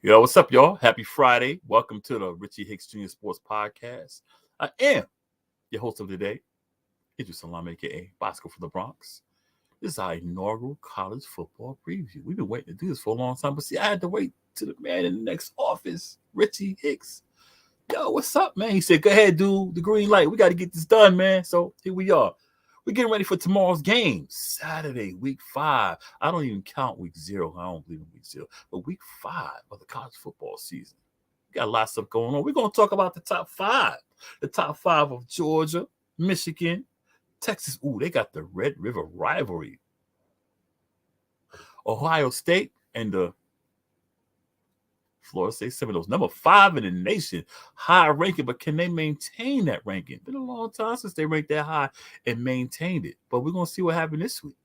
Yo, what's up, y'all? Happy Friday. Welcome to the Richie Hicks Jr. Sports Podcast. I am your host of the day, Idris Salam, aka Bosco from the Bronx. This is our inaugural college football preview. We've been waiting to do this for a long time, but see, I had to wait to the man in the next office, Richie Hicks. Yo, what's up, man? He said, go ahead, do the green light. We got to get this done, man. So here we are. We're getting ready for tomorrow's game, Saturday, week 5. I don't even count week 0. I don't believe in week 0. But week 5 of the college football season. We got a lot of stuff going on. We're going to talk about the top 5. The top 5 of Georgia, Michigan, Texas. Ooh, they got the Red River rivalry. Ohio State and the Florida State Seminoles, number 5 in the nation, high ranking, but can they maintain that ranking? Been a long time since they ranked that high and maintained it. But we're gonna see what happened this week.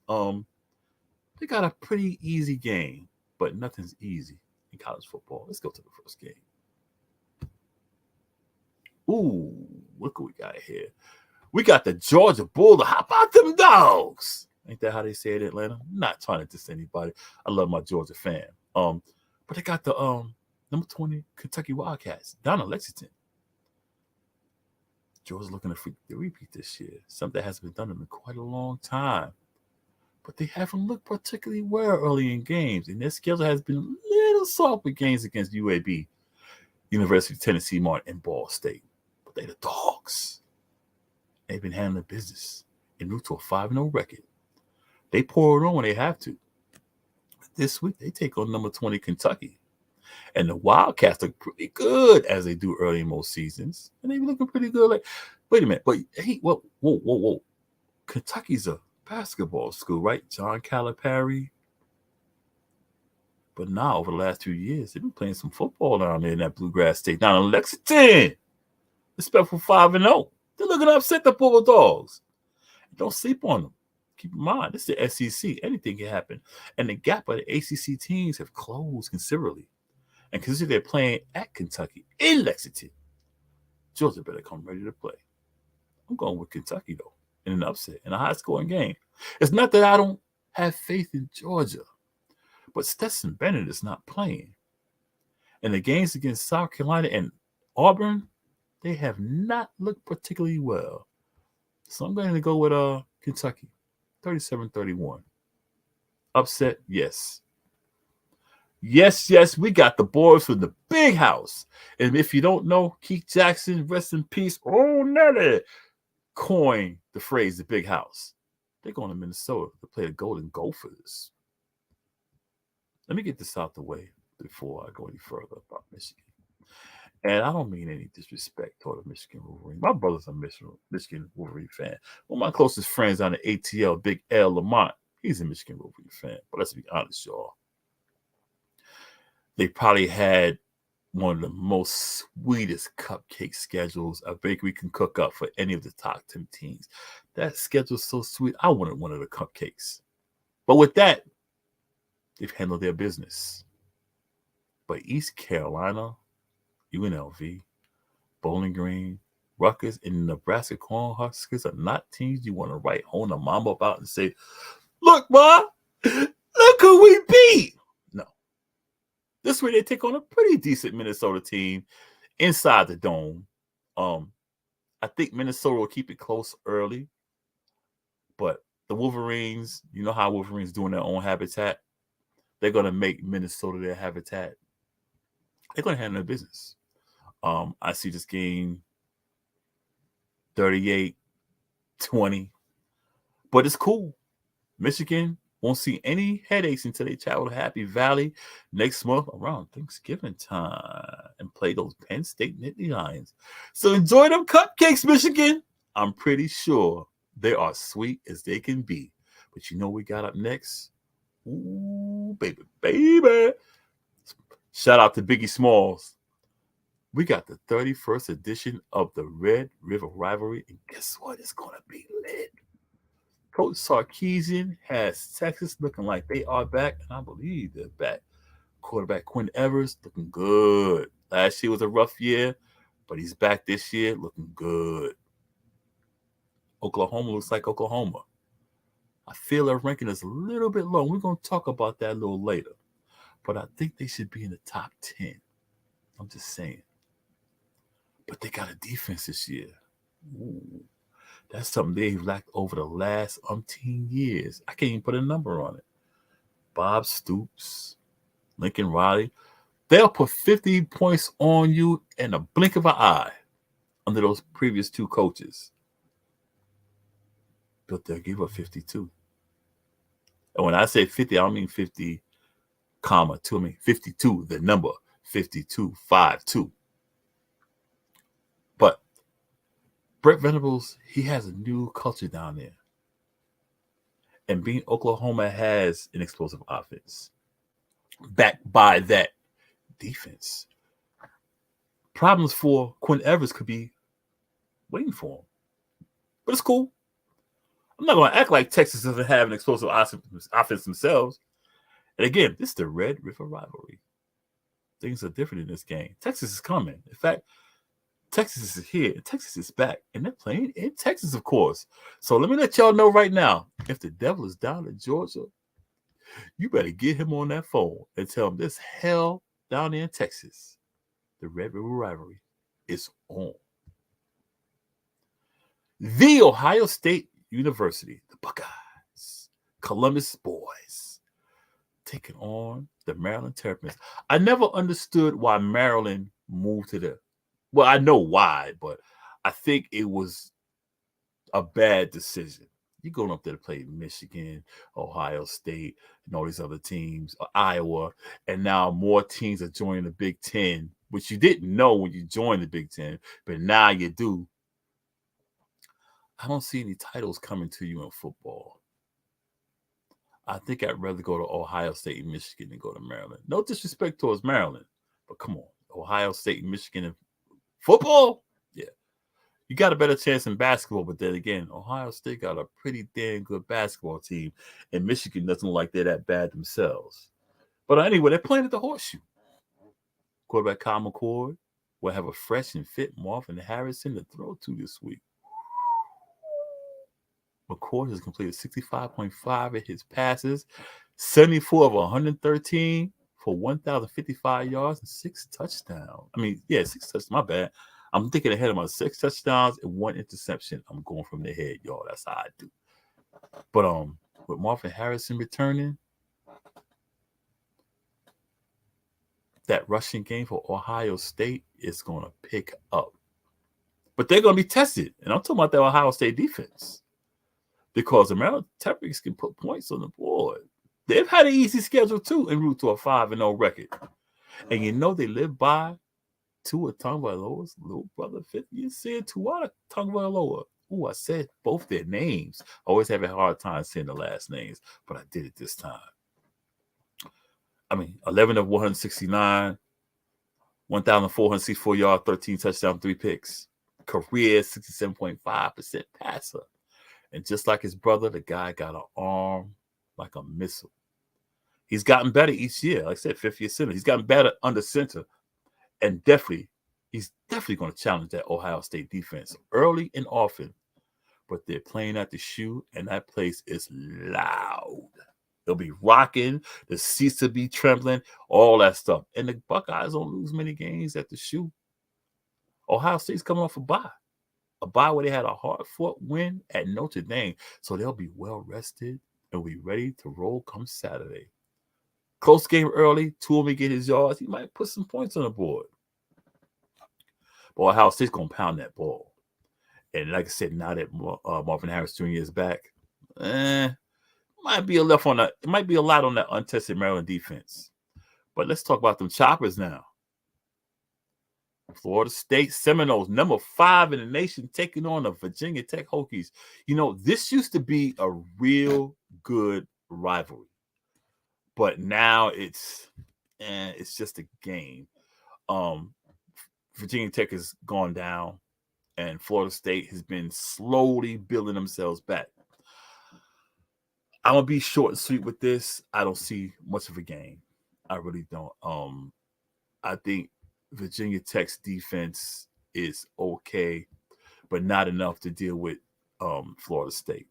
They got a pretty easy game, but nothing's easy in college football. Let's go to the first game. Ooh, look what we got here. We got the Georgia Bulldogs. How about them dogs? Ain't that how they say it in Atlanta? I'm not trying to diss anybody. I love my Georgia fan. But they got the number 20 Kentucky Wildcats down in Lexington. Georgia's looking to repeat this year. Something that hasn't been done in quite a long time. But they haven't looked particularly well early in games, and their schedule has been a little soft with games against UAB, University of Tennessee Martin, and Ball State. But they the dogs. They've been handling business en route to a 5-0 record. They pour it on when they have to. This week, they take on number 20 Kentucky. And the Wildcats look pretty good as they do early in most seasons. And they looking pretty good. Like, wait a minute. But hey, whoa. Kentucky's a basketball school, right? John Calipari. But now, over the last 2 years, they've been playing some football down there in that Bluegrass State. Down in Lexington. Respectful 5-0. They're looking to upset the Bulldogs. Don't sleep on them. Keep in mind, this is the SEC. Anything can happen. And the gap of the ACC teams have closed considerably. And considering they're playing at Kentucky in Lexington, Georgia better come ready to play. I'm going with Kentucky, though, in an upset, in a high-scoring game. It's not that I don't have faith in Georgia, but Stetson Bennett is not playing. And the games against South Carolina and Auburn, they have not looked particularly well. So I'm going to go with Kentucky. 37-31. Upset, yes. Yes, we got the boys from the big house. And if you don't know, Keith Jackson, rest in peace, oh, Nelly, coined the phrase the big house. They're going to Minnesota to play the Golden Gophers. Let me get this out the way before I go any further about Michigan. And I don't mean any disrespect toward the Michigan Wolverine. My brother's a Michigan Wolverine fan. One of my closest friends on the ATL, Big L Lamont, he's a Michigan Wolverine fan. But let's be honest, y'all. They probably had one of the most sweetest cupcake schedules a bakery can cook up for any of the top 10 teams. That schedule's so sweet. I wanted one of the cupcakes. But with that, they've handled their business. But East Carolina, UNLV, Bowling Green, Rutgers, and Nebraska Cornhuskers are not teams you want to write home to mama about and say, look, Ma, look who we beat. No. This way they take on a pretty decent Minnesota team inside the dome. I think Minnesota will keep it close early. But the Wolverines, you know how Wolverines doing their own habitat. They're going to make Minnesota their habitat. They're going to handle their business. I see this game 38-20. But it's cool. Michigan won't see any headaches until they travel to Happy Valley next month around Thanksgiving time and play those Penn State Nittany Lions. So enjoy them cupcakes, Michigan. I'm pretty sure they are sweet as they can be. But you know what we got up next? Ooh, baby. Shout out to Biggie Smalls. We got the 31st edition of the Red River Rivalry, and guess what? It's going to be lit. Coach Sarkisian has Texas looking like they are back, and I believe they're back. Quarterback Quinn Evers looking good. Last year was a rough year, but he's back this year looking good. Oklahoma looks like Oklahoma. I feel their ranking is a little bit low. We're going to talk about that a little later. but I think they should be in the top 10. I'm just saying. But they got a defense this year. Ooh, that's something they've lacked over the last umpteen years. I can't even put a number on it. Bob Stoops, Lincoln Riley, they'll put 50 points on you in a blink of an eye under those previous two coaches. But they'll give up 52. And when I say 50, I don't mean 50, comma, 2. I mean 52, the number 52, 5, 2. But Brett Venables, he has a new culture down there. And being Oklahoma has an explosive offense backed by that defense. Problems for Quinn Evers could be waiting for him. But it's cool. I'm not going to act like Texas doesn't have an explosive offense themselves. And again, this is the Red River rivalry. Things are different in this game. Texas is coming. In fact, Texas is here. Texas is back. And they're playing in Texas, of course. So let me let y'all know right now, if the devil is down in Georgia, you better get him on that phone and tell him this hell down there in Texas. The Red River rivalry is on. The Ohio State University, the Buckeyes, Columbus boys, taking on the Maryland Terrapins. I never understood why Maryland moved to the. Well, I know why, but I think it was a bad decision. You're going up there to play Michigan, Ohio State, and all these other teams, Iowa, and now more teams are joining the Big Ten, which you didn't know when you joined the Big Ten, but now you do. I don't see any titles coming to you in football. I think I'd rather go to Ohio State and Michigan than go to Maryland. No disrespect towards Maryland, but come on. Ohio State and Michigan in football? Yeah. You got a better chance in basketball, but then again, Ohio State got a pretty damn good basketball team, and Michigan doesn't look like they're that bad themselves. But anyway, they're playing at the Horseshoe. Quarterback Kyle McCord will have a fresh and fit Marvin Harrison to throw to this week. McCord has completed 65.5 of his passes, 74 of 113 for 1,055 yards and 6 touchdowns. 6 touchdowns. My bad. I'm thinking ahead of my 6 touchdowns and 1 interception. I'm going from the head, y'all. That's how I do. But with Marvin Harrison returning, that rushing game for Ohio State is going to pick up. But they're going to be tested. And I'm talking about the Ohio State defense. Because the Maryland Terrapins can put points on the board. They've had an easy schedule, too, en route to a 5-0 record. And you know they live by Tua Tagovailoa's little brother, 50. You said Tua Tagovailoa. Ooh, I said both their names. I always have a hard time saying the last names, but I did it this time. 11 of 169, 1,464 yards, 13 touchdowns, 3 picks. Career 67.5% passer. And just like his brother, the guy got an arm like a missile. He's gotten better each year. Like I said, 50th center. He's gotten better under center. And he's definitely going to challenge that Ohio State defense early and often. But they're playing at the shoe, and that place is loud. They'll be rocking. The seats will be trembling, all that stuff. And the Buckeyes don't lose many games at the shoe. Ohio State's coming off a bye. A bye where they had a hard-fought win at Notre Dame. So they'll be well-rested and be ready to roll come Saturday. Close game early. Tua may get his yards. He might put some points on the board. But Ohio State's going to pound that ball. And like I said, now that Marvin Harris Jr. is back, might be a lot on that untested Maryland defense. But let's talk about them choppers now. Florida State Seminoles, number 5 in the nation, taking on the Virginia Tech Hokies. You know, this used to be a real good rivalry. But now it's just a game. Virginia Tech has gone down, and Florida State has been slowly building themselves back. I'm going to be short and sweet with this. I don't see much of a game. I really don't. I think Virginia Tech's defense is okay, but not enough to deal with Florida State.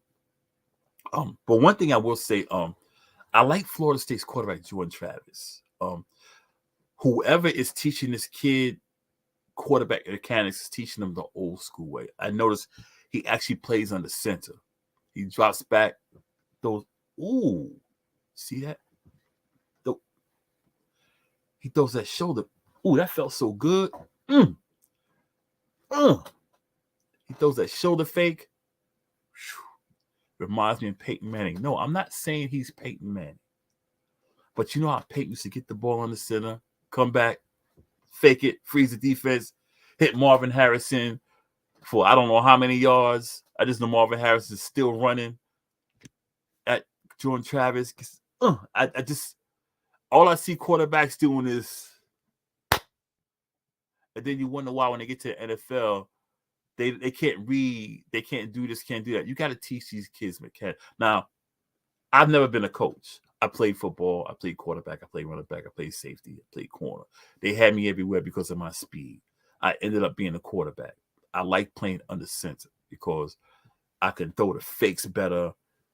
But one thing I will say, I like Florida State's quarterback, Jordan Travis. Whoever is teaching this kid quarterback mechanics is teaching them the old school way. I noticed he actually plays under center. He drops back, those. Ooh, see that? He throws that shoulder. Ooh, that felt so good. Mm. He throws that shoulder fake. Reminds me of Peyton Manning. No, I'm not saying he's Peyton Manning. But you know how Peyton used to get the ball on the center, come back, fake it, freeze the defense, hit Marvin Harrison for I don't know how many yards. I just know Marvin Harrison is still running at Jordan Travis. I just, all I see quarterbacks doing is, and then you wonder why when they get to the NFL, they can't read, they can't do this, can't do that. You got to teach these kids mechanics. Now, I've never been a coach. I played football. I played quarterback. I played running back. I played safety. I played corner. They had me everywhere because of my speed. I ended up being a quarterback. I like playing under center because I can throw the fakes better.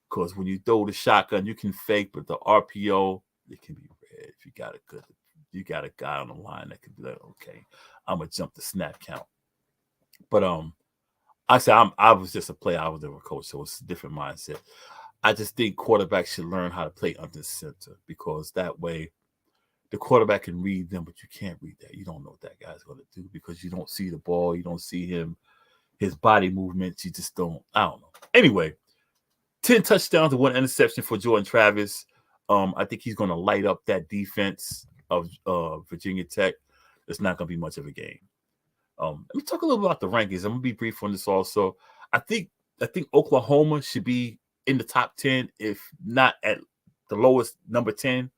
Because when you throw the shotgun, you can fake, but the RPO, it can be red. If you got a guy on the line that can be like, okay, I'm gonna jump the snap count. But I was just a player. I was never a coach, so it's a different mindset. I just think quarterbacks should learn how to play under center because that way the quarterback can read them, but you can't read that. You don't know what that guy's going to do because you don't see the ball. You don't see his body movements. You just don't. I don't know. Anyway, 10 touchdowns and 1 interception for Jordan Travis. I think he's going to light up that defense of Virginia Tech. It's not going to be much of a game. Let me talk a little about the rankings. I'm going to be brief on this also. I think Oklahoma should be in the top 10, if not at the lowest, number 10.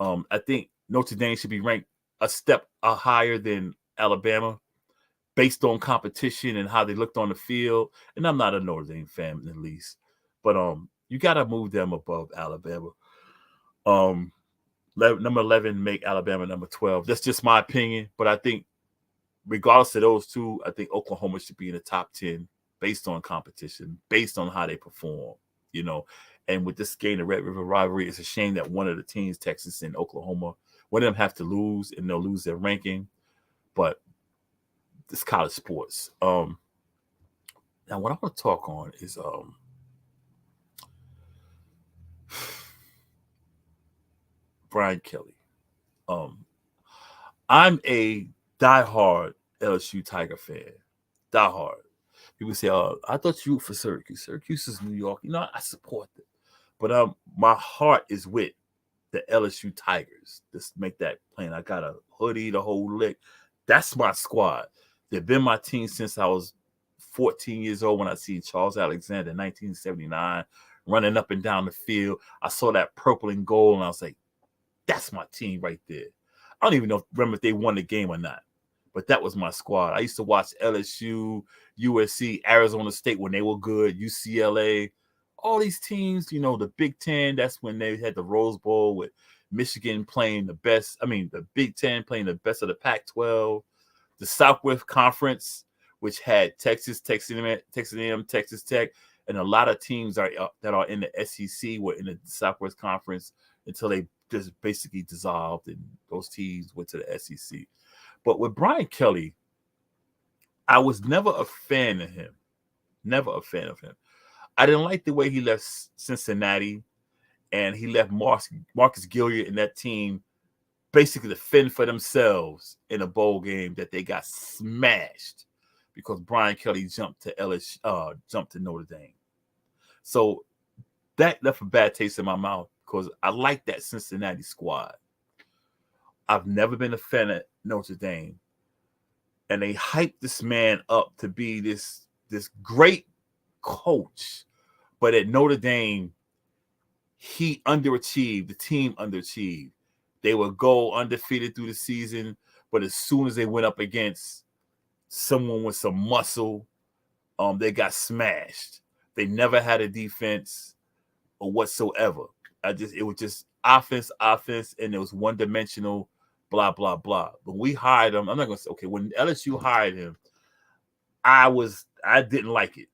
I think Notre Dame should be ranked a step higher than Alabama based on competition and how they looked on the field. And I'm not a Notre Dame fan, at least. But you got to move them above Alabama. Number 11, make Alabama number 12. That's just my opinion. But I think regardless of those two, I think Oklahoma should be in the top 10 based on competition, based on how they perform. You know, and with this game, the Red River rivalry, it's a shame that one of the teams, Texas and Oklahoma, one of them have to lose and they'll lose their ranking. But it's college sports. Now, what I want to talk on is Brian Kelly. I'm a diehard LSU Tiger fan. Diehard. People say, I thought you were for Syracuse. Syracuse is New York. You know, I support them. But my heart is with the LSU Tigers. Just make that plain. I got a hoodie, the whole lick. That's my squad. They've been my team since I was 14 years old when I see Charles Alexander in 1979 running up and down the field. I saw that purple and gold, and I was like, that's my team right there. I don't even remember if they won the game or not. But that was my squad. I used to watch LSU, USC, Arizona State when they were good, UCLA, all these teams, you know, the Big Ten. That's when they had the Rose Bowl with Michigan playing the best. I mean, the Big Ten playing the best of the Pac-12. The Southwest Conference, which had Texas, Texas A&M, Texas Tech, and a lot of teams that are in the SEC were in the Southwest Conference until they just basically dissolved and those teams went to the SEC. But with Brian Kelly, I was never a fan of him. Never a fan of him. I didn't like the way he left Cincinnati and he left Marcus Gilliard and that team basically to fend for themselves in a bowl game that they got smashed because Brian Kelly jumped to Notre Dame. So that left a bad taste in my mouth because I like that Cincinnati squad. I've never been a fan of Notre Dame. And they hyped this man up to be this great coach. But at Notre Dame, he underachieved. The team underachieved. They would go undefeated through the season, but as soon as they went up against someone with some muscle, they got smashed. They never had a defense or whatsoever. It was just offense, and it was one-dimensional, blah, blah, blah. When we hired him, I'm not going to say, okay, when LSU hired him, I didn't like it.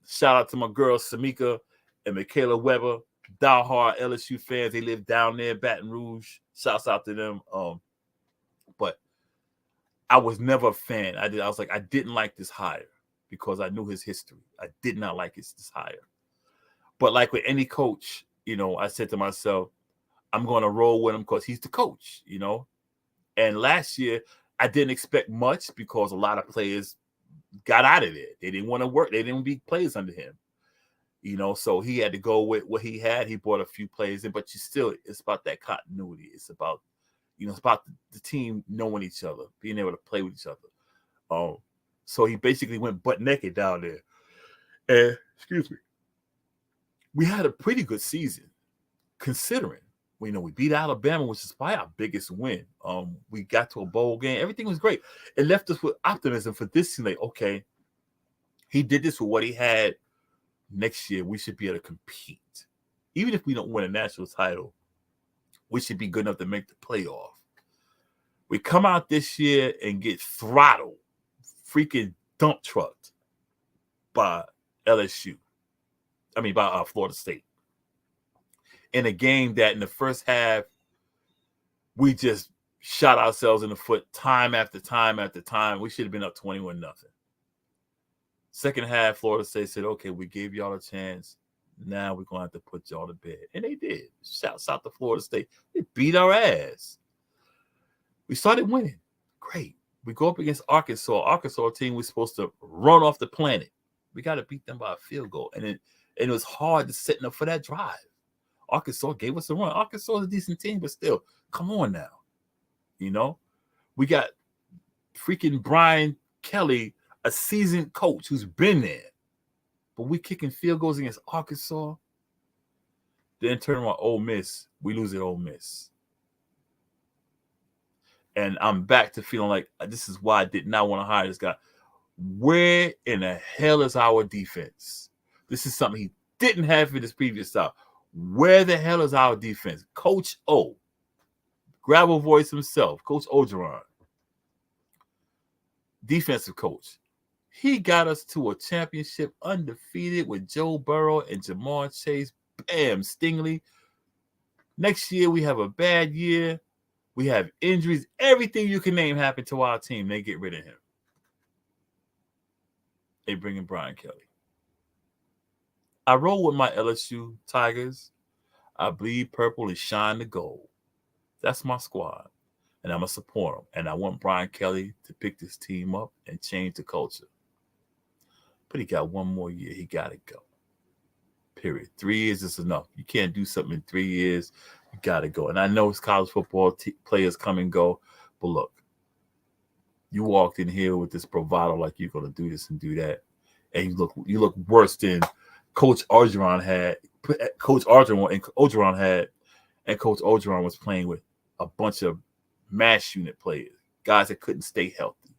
Shout out to my girls, Samika and Michaela Weber, diehard LSU fans. They live down there in Baton Rouge, Shouts out to them. But I was never a fan. I was like, I didn't like this hire because I knew his history. I did not like this hire. But like with any coach, I said to myself, I'm going to roll with him because he's the coach, And last year, I didn't expect much because a lot of players got out of there. They didn't want to work. They didn't be players under him, So he had to go with what he had. He brought a few players in, but it's about that continuity. It's about, it's about the team knowing each other, being able to play with each other. So he basically went butt naked down there. And excuse me, we had a pretty good season, considering. We beat Alabama, which is probably our biggest win. We got to a bowl game. Everything was great. It left us with optimism for this season. Like, okay, he did this with what he had. Next year, we should be able to compete. Even if we don't win a national title, we should be good enough to make the playoff. We come out this year and get throttled, freaking dump trucked by LSU. I mean, by Florida State. In a game that in the first half, we just shot ourselves in the foot time after time after time. We should have been up 21-0. Second half, Florida State said, okay, we gave y'all a chance. Now we're going to have to put y'all to bed. And they did. Shouts out to Florida State. They beat our ass. We started winning. Great. We go up against Arkansas. Arkansas team we're supposed to run off the planet. We got to beat them by a field goal. And it was hard to set up for that drive. Arkansas gave us a run. Arkansas is a decent team, but still, come on now. We got freaking Brian Kelly, a seasoned coach who's been there. But we kicking field goals against Arkansas. Then turn around Ole Miss. We lose at Ole Miss. And I'm back to feeling like this is why I did not want to hire this guy. Where in the hell is our defense? This is something he didn't have for this previous style. Where the hell is our defense? Coach O. Gravel voice himself. Coach Orgeron. Defensive coach. He got us to a championship undefeated with Joe Burrow and Jamar Chase. Bam, Stingley. Next year, we have a bad year. We have injuries. Everything you can name happened to our team. They get rid of him. They bring in Brian Kelly. I roll with my LSU Tigers. I bleed purple and shine the gold. That's my squad. And I'm going to support them. And I want Brian Kelly to pick this team up and change the culture. But he got one more year. He got to go. Period. 3 years is enough. You can't do something in 3 years. You got to go. And I know it's college football players come and go. But look, you walked in here with this bravado like you're going to do this and do that. And you look worse than Coach Orgeron had. Coach Orgeron had. And Coach Orgeron was playing with a bunch of mass unit players. Guys that couldn't stay healthy.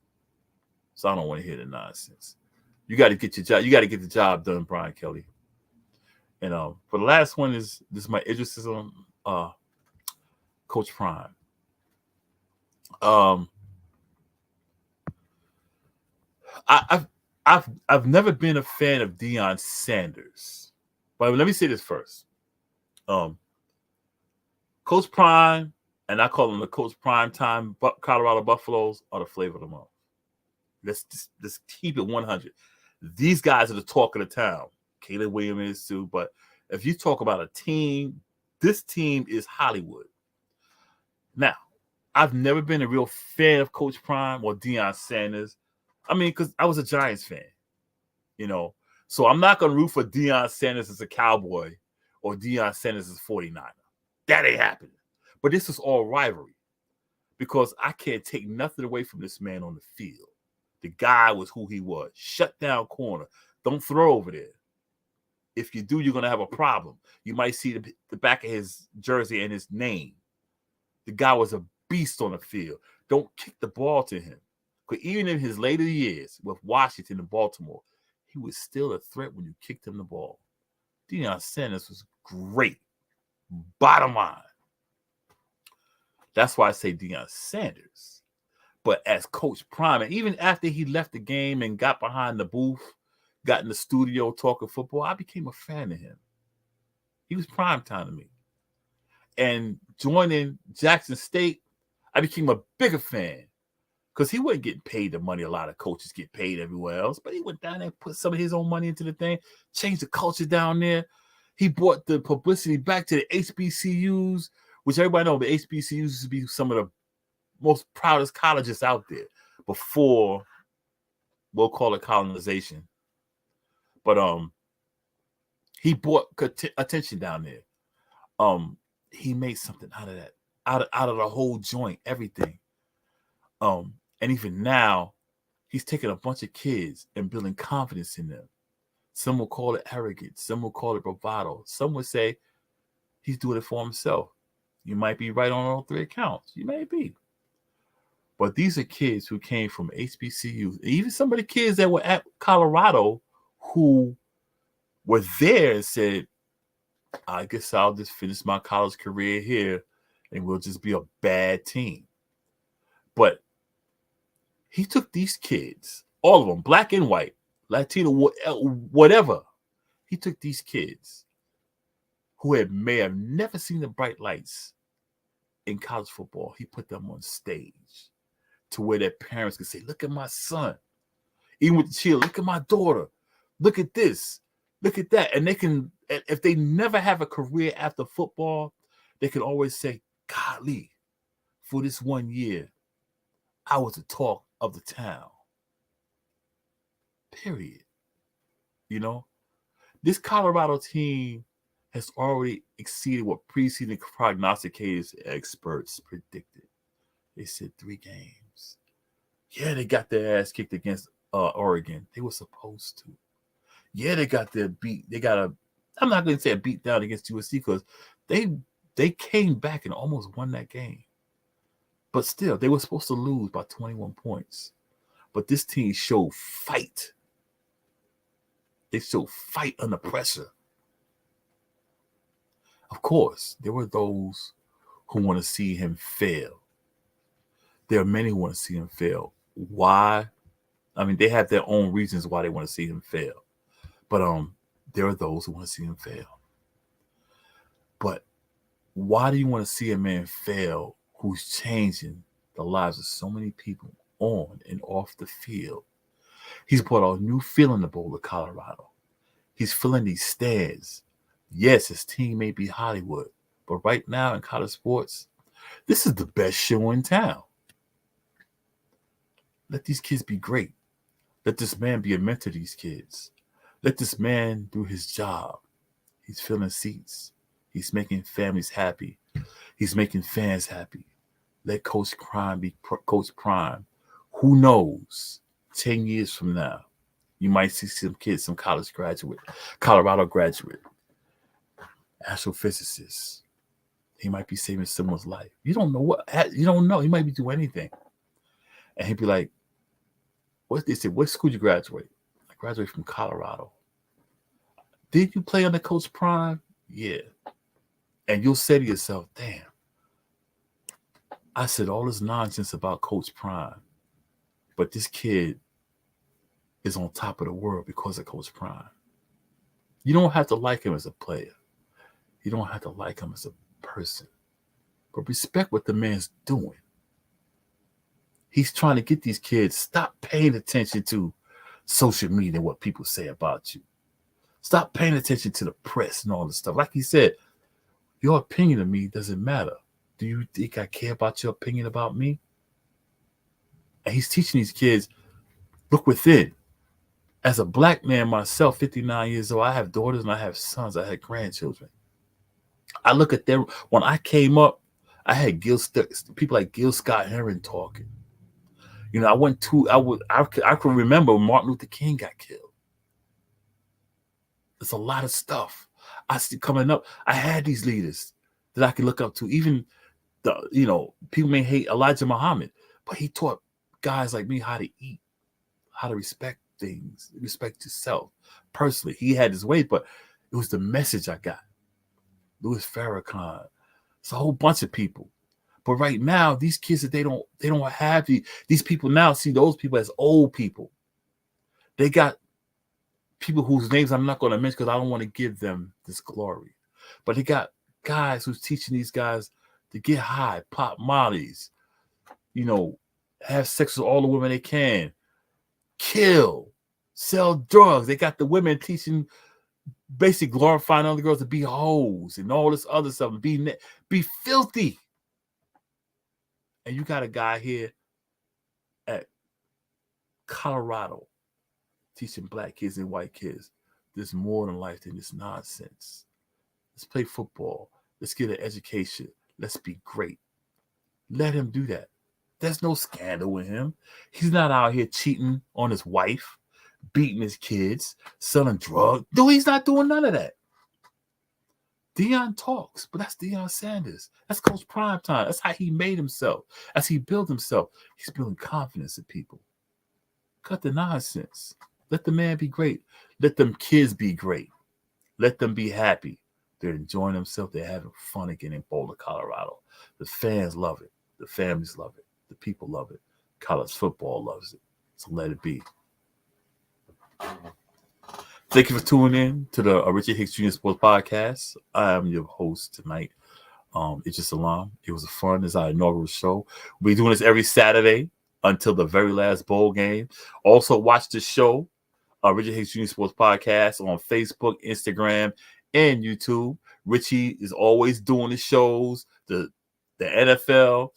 So I don't want to hear the nonsense. You got to get your job. You got to get the job done, Brian Kelly. And for the last one this is my Idrisism, Coach Prime. I've never been a fan of Deion Sanders, but let me say this first. Coach Prime, and I call him the Coach Prime Time Colorado Buffaloes, are the flavor of the month. Let's keep it 100. These guys are the talk of the town. Caleb Williams is too, but if you talk about a team, this team is Hollywood. Now, I've never been a real fan of Coach Prime or Deion Sanders. I mean, because I was a Giants fan, So I'm not going to root for Deion Sanders as a Cowboy or Deion Sanders as a 49er. That ain't happening. But this is all rivalry because I can't take nothing away from this man on the field. The guy was who he was. Shut down corner. Don't throw over there. If you do, you're going to have a problem. You might see the back of his jersey and his name. The guy was a beast on the field. Don't kick the ball to him. Because even in his later years with Washington and Baltimore, he was still a threat when you kicked him the ball. Deion Sanders was great. Bottom line. That's why I say Deion Sanders. But as Coach Prime, and even after he left the game and got behind the booth, got in the studio talking football, I became a fan of him. He was prime time to me. And joining Jackson State, I became a bigger fan because he wasn't getting paid the money a lot of coaches get paid everywhere else. But he went down there and put some of his own money into the thing, changed the culture down there. He brought the publicity back to the HBCUs, which everybody knows the HBCUs used to be some of the most proudest colleges out there before, we'll call it colonization. But he brought attention down there. He made something out of that, out of the whole joint, everything. And even now, he's taking a bunch of kids and building confidence in them. Some will call it arrogance. Some will call it bravado. Some would say he's doing it for himself. You might be right on all three accounts. You may be. But these are kids who came from HBCUs. Even some of the kids that were at Colorado who were there and said, I guess I'll just finish my college career here and we'll just be a bad team. But he took these kids, all of them, black and white, Latino, whatever. He took these kids who may have never seen the bright lights in college football. He put them on stage to where their parents could say, look at my son. Even with the chill, look at my daughter. Look at this. Look at that. And they can, if they never have a career after football, they can always say, golly, for this 1 year, I was the talk of the town. Period. You know, this Colorado team has already exceeded what preceding prognosticators and experts predicted. They said 3 games. Yeah, they got their ass kicked against Oregon. They were supposed to. Yeah, they got their beat. They got I'm not going to say a beat down against USC because they came back and almost won that game. But still, they were supposed to lose by 21 points. But this team showed fight. They showed fight under pressure. Of course, there were those who want to see him fail. There are many who want to see him fail. Why? I mean, they have their own reasons why they want to see him fail. But there are those who want to see him fail. But why do you want to see a man fail who's changing the lives of so many people on and off the field? He's brought a new feel in the Bowl of Colorado. He's filling these stands. Yes, his team may be Hollywood, but right now in college sports, this is the best show in town. Let these kids be great. Let this man be a mentor to these kids. Let this man do his job. He's filling seats. He's making families happy. He's making fans happy. Let Coach Prime be Coach Prime. Who knows? 10 years from now, you might see some kids, some college graduate, Colorado graduate, astrophysicist. He might be saving someone's life. You don't know what. You don't know. He might be doing anything. And he'd be like, "What?" They said, "What school did you graduate?" I graduated from Colorado. Did you play under Coach Prime? Yeah. And you'll say to yourself, "Damn, I said all this nonsense about Coach Prime, but this kid is on top of the world because of Coach Prime." You don't have to like him as a player. You don't have to like him as a person. But respect what the man's doing. He's trying to get these kids, stop paying attention to social media and what people say about you. Stop paying attention to the press and all this stuff. Like he said, your opinion of me doesn't matter. Do you think I care about your opinion about me? And he's teaching these kids, look within. As a black man myself, 59 years old, I have daughters and I have sons. I had grandchildren. I look at them. When I came up, I had people like Gil Scott Heron talking. You know, I could remember when Martin Luther King got killed. There's a lot of stuff I see coming up. I had these leaders that I could look up to. Even people may hate Elijah Muhammad, but he taught guys like me how to eat, how to respect things, respect yourself. Personally, he had his way, but it was the message I got. Louis Farrakhan. It's a whole bunch of people. But right now, these kids that they don't have these people now see those people as old people. They got people whose names I'm not going to mention because I don't want to give them this glory. But they got guys who's teaching these guys to get high, pop mollies, have sex with all the women they can, kill, sell drugs. They got the women teaching, basically glorifying other girls to be hoes and all this other stuff, and be filthy. And you got a guy here at Colorado teaching black kids and white kids there's more than life than this nonsense. Let's play football. Let's get an education. Let's be great. Let him do that. There's no scandal with him. He's not out here cheating on his wife, beating his kids, selling drugs. No, he's not doing none of that. Deion talks, but that's Deion Sanders. That's Coach Primetime. That's how he made himself. As he built himself, he's building confidence in people. Cut the nonsense. Let the man be great. Let them kids be great. Let them be happy. They're enjoying themselves. They're having fun again in Boulder, Colorado. The fans love it. The families love it. The people love it. College football loves it. So let it be. Thank you for tuning in to the Richard Hicks Jr. Sports Podcast. I am your host tonight. It's just Salam. It was fun. It's our inaugural show. We're doing this every Saturday until the very last bowl game. Also, watch the show, Richard Hicks Jr. Sports Podcast, on Facebook, Instagram, and YouTube. Richie is always doing the shows, the NFL,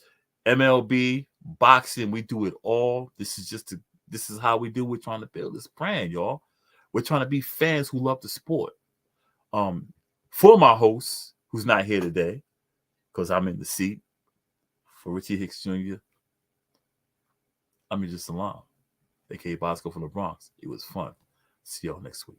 MLB, boxing. We do it all. This is how we do. We're trying to build this brand, y'all. We're trying to be fans who love the sport. For my host, who's not here today, because I'm in the seat, for Richie Hicks Jr., I'm just Salam, a.k.a. Bosco from the Bronx. It was fun. See y'all next week.